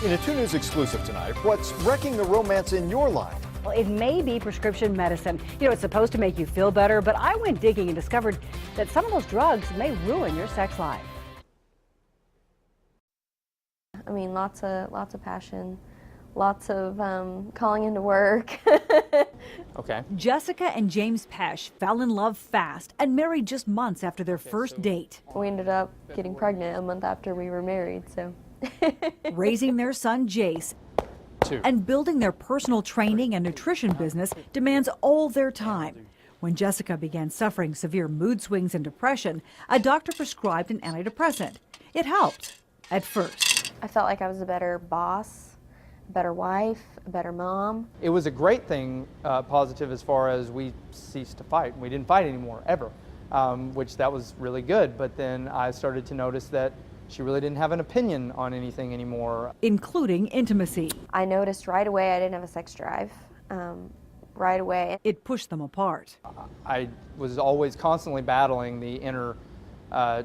In a 2 News exclusive tonight, what's wrecking the romance in your life? Well, it may be prescription medicine. You know, it's supposed to make you feel better, but I went digging and discovered that some of those drugs may ruin your sex life. I mean, lots of passion, lots of calling into work. Okay. Jessica and James Pesh fell in love fast and married just months after their first date. We ended up getting pregnant a month after we were married, so. Raising their son Jace and building their personal training and nutrition business demands all their time. When Jessica began suffering severe mood swings and depression, a doctor prescribed an antidepressant. It helped at first. I felt like I was a better boss, a better wife, a better mom. It was a great thing, positive as far as we ceased to fight. We didn't fight anymore, ever, which that was really good. But then I started to notice that she really didn't have an opinion on anything anymore. Including intimacy. I noticed right away I didn't have a sex drive, right away. It pushed them apart. I was always constantly battling the inner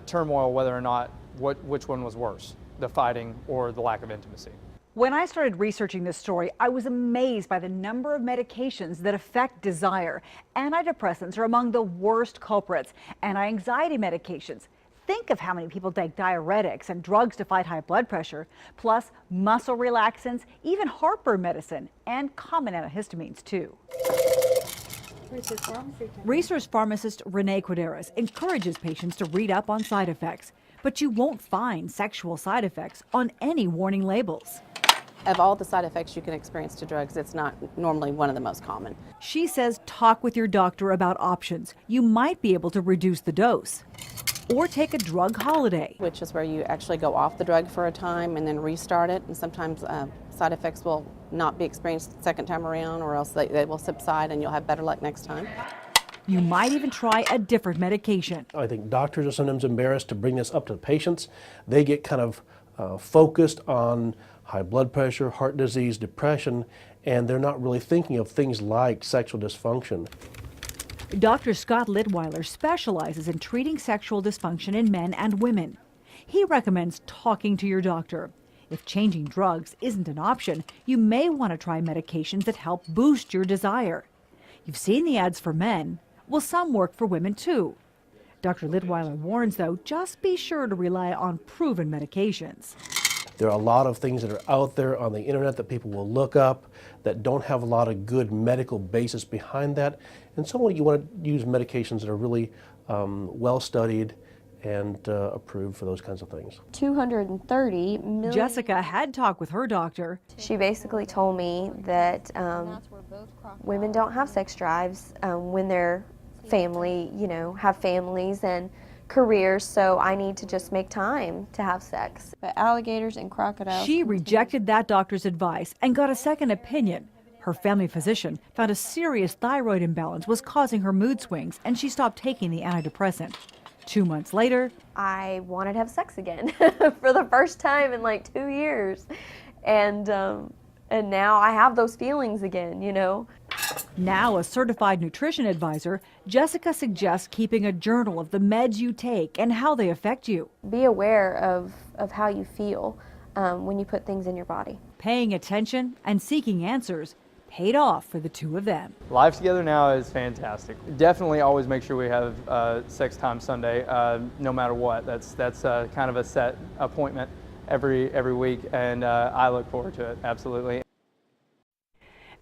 turmoil, whether or not which one was worse, the fighting or the lack of intimacy. When I started researching this story, I was amazed by the number of medications that affect desire. Antidepressants are among the worst culprits. Anti-anxiety medications. Think of how many people take diuretics and drugs to fight high blood pressure, plus muscle relaxants, even heartburn medicine, and common antihistamines too. Research pharmacist Renee Quaderas encourages patients to read up on side effects, but you won't find sexual side effects on any warning labels. Of all the side effects you can experience to drugs, it's not normally one of the most common. She says talk with your doctor about options. You might be able to reduce the dose or take a drug holiday, Which is where you actually go off the drug for a time and then restart it. And sometimes side effects will not be experienced the second time around, or else they will subside and you'll have better luck next time. You might even try a different medication. I think doctors are sometimes embarrassed to bring this up to the patients. They get kind of focused on high blood pressure, heart disease, depression, and they're not really thinking of things like sexual dysfunction. Dr. Scott Litweiler specializes in treating sexual dysfunction in men and women. He recommends talking to your doctor. If changing drugs isn't an option, you may want to try medications that help boost your desire. You've seen the ads for men. Well, some work for women too. Dr. Litweiler warns, though, just be sure to rely on proven medications. There are a lot of things that are out there on the internet that people will look up that don't have a lot of good medical basis behind that. And so you want to use medications that are really well studied and approved for those kinds of things. 230 million. Jessica had talked with her doctor. She basically told me that women don't have sex drives when they're family, have families and careers, so I need to just make time to have sex. But alligators and crocodiles. She rejected that doctor's advice and got a second opinion. Her family physician found a serious thyroid imbalance was causing her mood swings, and she stopped taking the antidepressant. 2 months later, I wanted to have sex again for the first time in like 2 years. And now I have those feelings again, Now a certified nutrition advisor, Jessica suggests keeping a journal of the meds you take and how they affect you. Be aware of how you feel when you put things in your body. Paying attention and seeking answers paid off for the two of them. Life together now is fantastic. Definitely always make sure we have sex time Sunday, no matter what. That's kind of a set appointment every week, and I look forward to it, absolutely.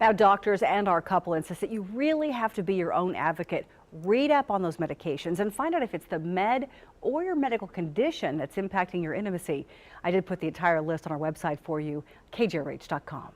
Now, doctors and our couple insist that you really have to be your own advocate. Read up on those medications and find out if it's the med or your medical condition that's impacting your intimacy. I did put the entire list on our website for you, kjrh.com.